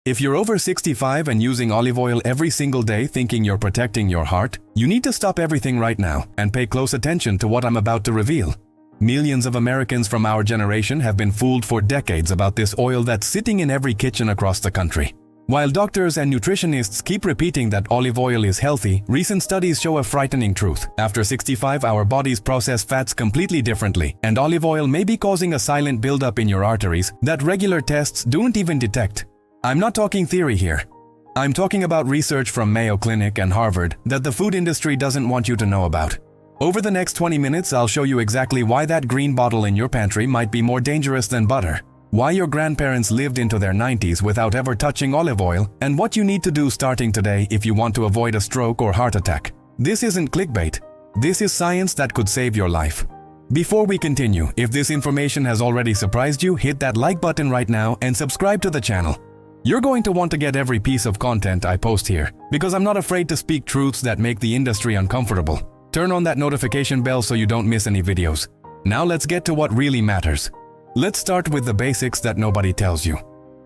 If you're over 65 and using olive oil every single day thinking you're protecting your heart, you need to stop everything right now and pay close attention to what I'm about to reveal. Millions of Americans from our generation have been fooled for decades about this oil that's sitting in every kitchen across the country. While doctors and nutritionists keep repeating that olive oil is healthy, recent studies show a frightening truth. After 65, our bodies process fats completely differently, and olive oil may be causing a silent buildup in your arteries that regular tests don't even detect. I'm not talking theory here. I'm talking about research from Mayo Clinic and Harvard that the food industry doesn't want you to know about. Over the next 20 minutes, I'll show you exactly why that green bottle in your pantry might be more dangerous than butter, why your grandparents lived into their 90s without ever touching olive oil, and what you need to do starting today if you want to avoid a stroke or heart attack. This isn't clickbait. This is science that could save your life. Before we continue, if this information has already surprised you, hit that like button right now and subscribe to the channel. You're going to want to get every piece of content I post here, because I'm not afraid to speak truths that make the industry uncomfortable. Turn on that notification bell so you don't miss any videos. Now let's get to what really matters. Let's start with the basics that nobody tells you.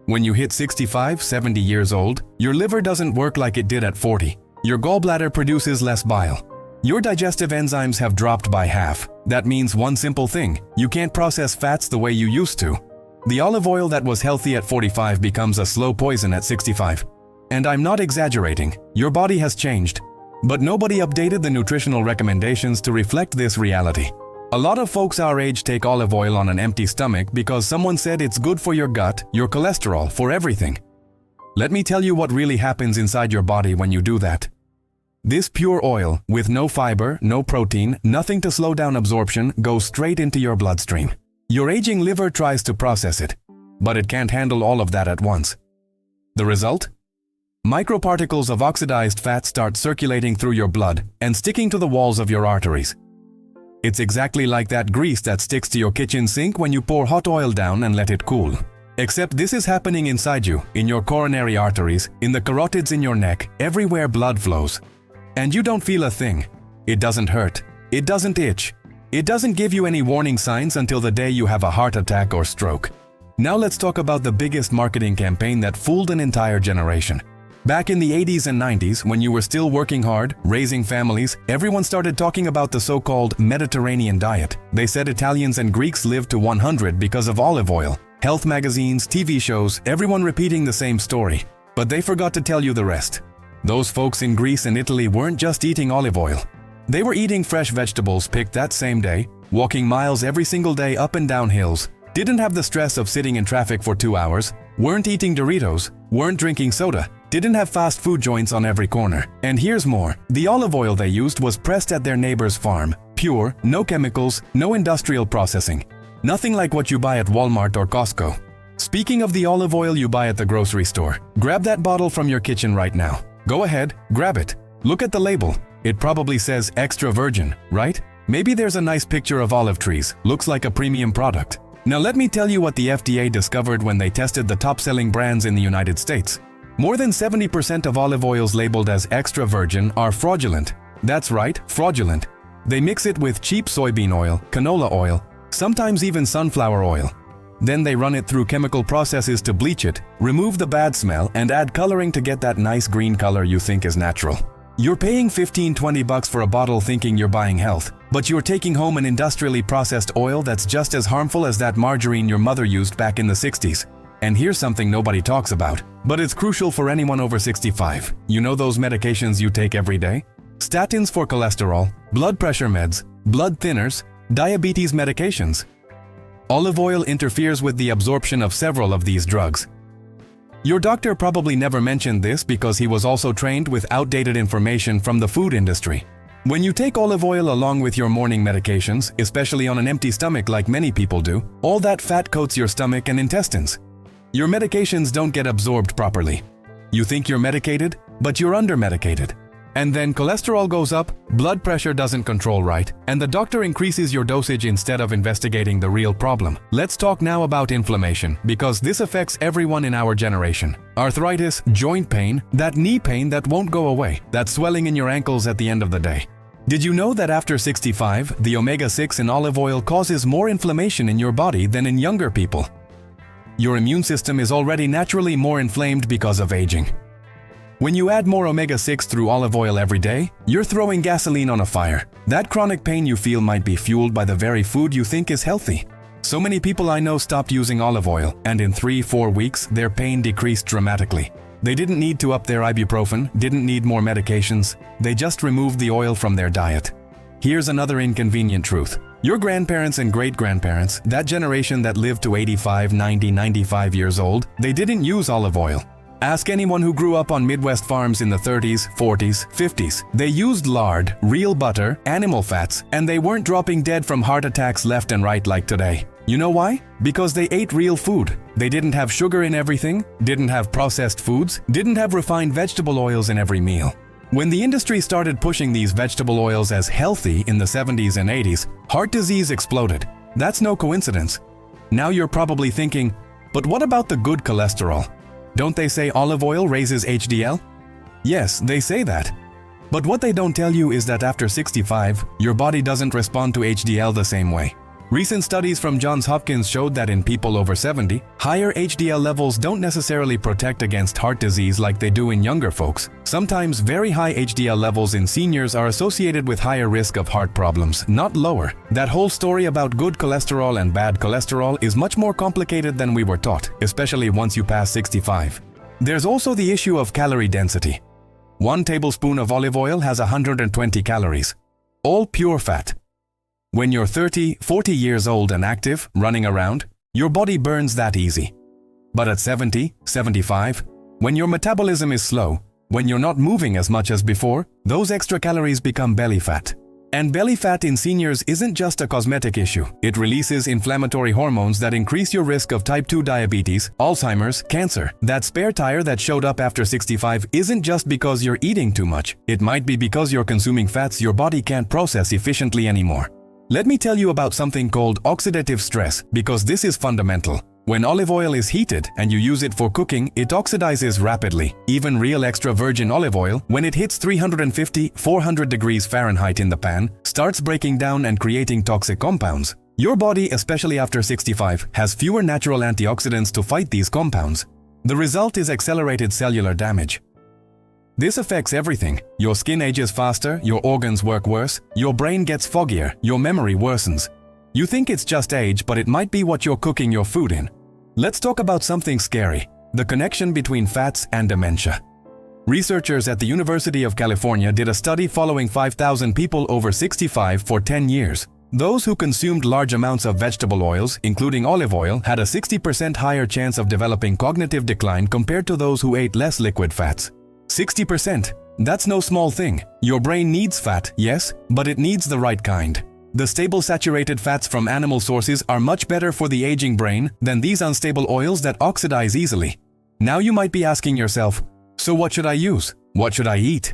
When you hit 65, 70 years old, your liver doesn't work like it did at 40. Your gallbladder produces less bile. Your digestive enzymes have dropped by half. That means one simple thing: you can't process fats the way you used to. The olive oil that was healthy at 45 becomes a slow poison at 65. And I'm not exaggerating, your body has changed. But nobody updated the nutritional recommendations to reflect this reality. A lot of folks our age take olive oil on an empty stomach because someone said it's good for your gut, your cholesterol, for everything. Let me tell you what really happens inside your body when you do that. This pure oil, with no fiber, no protein, nothing to slow down absorption, goes straight into your bloodstream. Your aging liver tries to process it, but it can't handle all of that at once. The result? Microparticles of oxidized fat start circulating through your blood and sticking to the walls of your arteries. It's exactly like that grease that sticks to your kitchen sink when you pour hot oil down and let it cool. Except this is happening inside you, in your coronary arteries, in the carotids in your neck, everywhere blood flows. And you don't feel a thing. It doesn't hurt. It doesn't itch. It doesn't give you any warning signs until the day you have a heart attack or stroke. Now let's talk about the biggest marketing campaign that fooled an entire generation. Back in the 80s and 90s, when you were still working hard, raising families, everyone started talking about the so-called Mediterranean diet. They said Italians and Greeks lived to 100 because of olive oil. Health magazines, TV shows, everyone repeating the same story. But they forgot to tell you the rest. Those folks in Greece and Italy weren't just eating olive oil. They were eating fresh vegetables picked that same day, walking miles every single day up and down hills, didn't have the stress of sitting in traffic for 2 hours, weren't eating Doritos, weren't drinking soda, didn't have fast food joints on every corner. And here's more. The olive oil they used was pressed at their neighbor's farm, pure, no chemicals, no industrial processing. Nothing like what you buy at Walmart or Costco. Speaking of the olive oil you buy at the grocery store, grab that bottle from your kitchen right now. Go ahead, grab it. Look at the label. It probably says extra virgin, right? Maybe there's a nice picture of olive trees. Looks like a premium product. Now let me tell you what the FDA discovered when they tested the top-selling brands in the United States. More than 70% of olive oils labeled as extra virgin are fraudulent. That's right, fraudulent. They mix it with cheap soybean oil, canola oil, sometimes even sunflower oil. Then they run it through chemical processes to bleach it, remove the bad smell, and add coloring to get that nice green color you think is natural. You're paying $15–20 for a bottle thinking you're buying health, but you're taking home an industrially processed oil that's just as harmful as that margarine your mother used back in the 60s. And here's something nobody talks about, but it's crucial for anyone over 65. You know those medications you take every day? Statins for cholesterol, blood pressure meds, blood thinners, diabetes medications. Olive oil interferes with the absorption of several of these drugs. Your doctor probably never mentioned this because he was also trained with outdated information from the food industry. When you take olive oil along with your morning medications, especially on an empty stomach like many people do, all that fat coats your stomach and intestines. Your medications don't get absorbed properly. You think you're medicated, but you're under-medicated. And then cholesterol goes up, blood pressure doesn't control right, and the doctor increases your dosage instead of investigating the real problem. Let's talk now about inflammation, because this affects everyone in our generation. Arthritis, joint pain, that knee pain that won't go away, that swelling in your ankles at the end of the day. Did you know that after 65, the omega-6 in olive oil causes more inflammation in your body than in younger people? Your immune system is already naturally more inflamed because of aging. When you add more omega-6 through olive oil every day, you're throwing gasoline on a fire. That chronic pain you feel might be fueled by the very food you think is healthy. So many people I know stopped using olive oil, and in 3-4 weeks, their pain decreased dramatically. They didn't need to up their ibuprofen, didn't need more medications. They just removed the oil from their diet. Here's another inconvenient truth. Your grandparents and great-grandparents, that generation that lived to 85, 90, 95 years old, they didn't use olive oil. Ask anyone who grew up on Midwest farms in the 30s, 40s, 50s. They used lard, real butter, animal fats, and they weren't dropping dead from heart attacks left and right like today. You know why? Because they ate real food. They didn't have sugar in everything, didn't have processed foods, didn't have refined vegetable oils in every meal. When the industry started pushing these vegetable oils as healthy in the 70s and 80s, heart disease exploded. That's no coincidence. Now you're probably thinking, but what about the good cholesterol? Don't they say olive oil raises HDL? Yes, they say that. But what they don't tell you is that after 65, your body doesn't respond to HDL the same way. Recent studies from Johns Hopkins showed that in people over 70, higher HDL levels don't necessarily protect against heart disease like they do in younger folks. Sometimes very high HDL levels in seniors are associated with higher risk of heart problems, not lower. That whole story about good cholesterol and bad cholesterol is much more complicated than we were taught, especially once you pass 65. There's also the issue of calorie density. 1 tablespoon of olive oil has 120 calories, all pure fat. When you're 30, 40 years old and active, running around, your body burns that easy. But at 70, 75, when your metabolism is slow, when you're not moving as much as before, those extra calories become belly fat. And belly fat in seniors isn't just a cosmetic issue. It releases inflammatory hormones that increase your risk of type 2 diabetes, Alzheimer's, cancer. That spare tire that showed up after 65 isn't just because you're eating too much. It might be because you're consuming fats your body can't process efficiently anymore. Let me tell you about something called oxidative stress, because this is fundamental. When olive oil is heated and you use it for cooking, it oxidizes rapidly. Even real extra virgin olive oil, when it hits 350-400 degrees Fahrenheit in the pan, starts breaking down and creating toxic compounds. Your body, especially after 65, has fewer natural antioxidants to fight these compounds. The result is accelerated cellular damage. This affects everything. Your skin ages faster, your organs work worse, your brain gets foggier, your memory worsens. You think it's just age, but it might be what you're cooking your food in. Let's talk about something scary: the connection between fats and dementia. Researchers at the University of California did a study following 5,000 people over 65 for 10 years. Those who consumed large amounts of vegetable oils, including olive oil, had a 60% higher chance of developing cognitive decline compared to those who ate less liquid fats. 60%. That's no small thing. Your brain needs fat, yes, but it needs the right kind. The stable saturated fats from animal sources are much better for the aging brain than these unstable oils that oxidize easily. Now you might be asking yourself, so what should I use? What should I eat?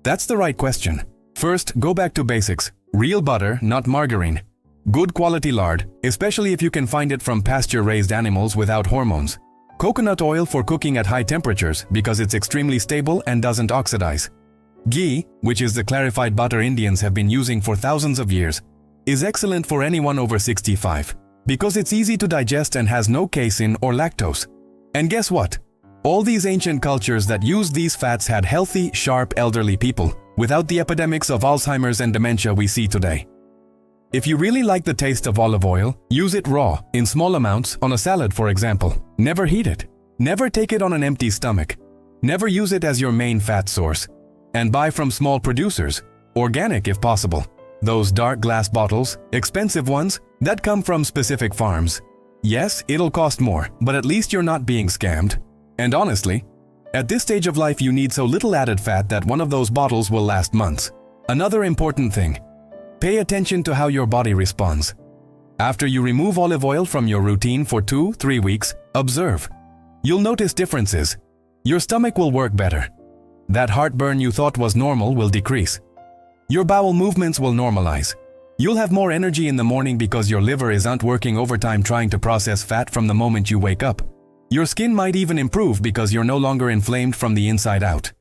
That's the right question. First, go back to basics. Real butter, not margarine. Good quality lard, especially if you can find it from pasture-raised animals without hormones. Coconut oil for cooking at high temperatures because it's extremely stable and doesn't oxidize. Ghee, which is the clarified butter Indians have been using for thousands of years, is excellent for anyone over 65 because it's easy to digest and has no casein or lactose. And guess what? All these ancient cultures that used these fats had healthy, sharp, elderly people without the epidemics of Alzheimer's and dementia we see today. If you really like the taste of olive oil, use it raw, in small amounts, on a salad for example. Never heat it. Never take it on an empty stomach. Never use it as your main fat source. And buy from small producers, organic if possible. Those dark glass bottles, expensive ones, that come from specific farms. Yes, it'll cost more, but at least you're not being scammed. And honestly, at this stage of life you need so little added fat that one of those bottles will last months. Another important thing. Pay attention to how your body responds. After you remove olive oil from your routine for 2-3 weeks, observe. You'll notice differences. Your stomach will work better. That heartburn you thought was normal will decrease. Your bowel movements will normalize. You'll have more energy in the morning because your liver isn't working overtime trying to process fat from the moment you wake up. Your skin might even improve because you're no longer inflamed from the inside out.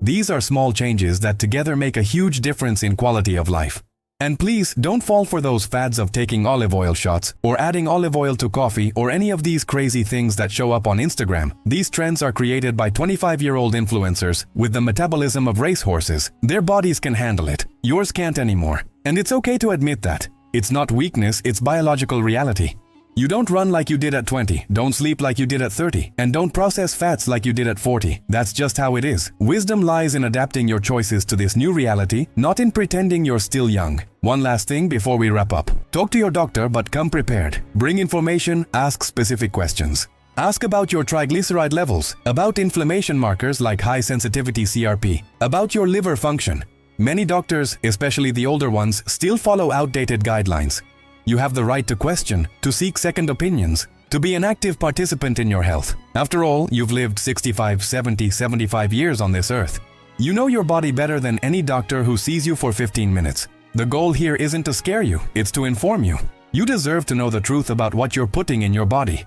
These are small changes that together make a huge difference in quality of life. And please don't fall for those fads of taking olive oil shots or adding olive oil to coffee or any of these crazy things that show up on Instagram. These trends are created by 25-year-old influencers with the metabolism of racehorses. Their bodies can handle it. Yours can't anymore. And it's okay to admit that. It's not weakness, it's biological reality. You don't run like you did at 20, don't sleep like you did at 30, and don't process fats like you did at 40. That's just how it is. Wisdom lies in adapting your choices to this new reality, not in pretending you're still young. One last thing before we wrap up. Talk to your doctor, but come prepared. Bring information, ask specific questions. Ask about your triglyceride levels, about inflammation markers like high-sensitivity CRP, about your liver function. Many doctors, especially the older ones, still follow outdated guidelines. You have the right to question, to seek second opinions, to be an active participant in your health. After all, you've lived 65, 70, 75 years on this earth. You know your body better than any doctor who sees you for 15 minutes. The goal here isn't to scare you, it's to inform you. You deserve to know the truth about what you're putting in your body.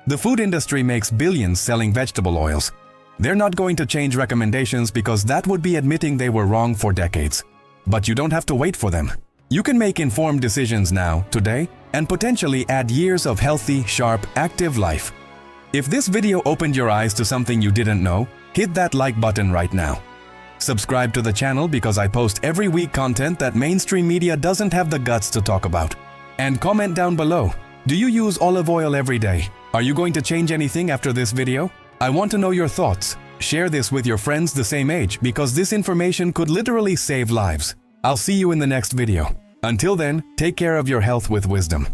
The food industry makes billions selling vegetable oils. They're not going to change recommendations because that would be admitting they were wrong for decades. But you don't have to wait for them. You can make informed decisions now, today, and potentially add years of healthy, sharp, active life. If this video opened your eyes to something you didn't know, hit that like button right now. Subscribe to the channel because I post every week content that mainstream media doesn't have the guts to talk about. And comment down below. Do you use olive oil every day? Are you going to change anything after this video? I want to know your thoughts. Share this with your friends the same age because this information could literally save lives. I'll see you in the next video. Until then, take care of your health with wisdom.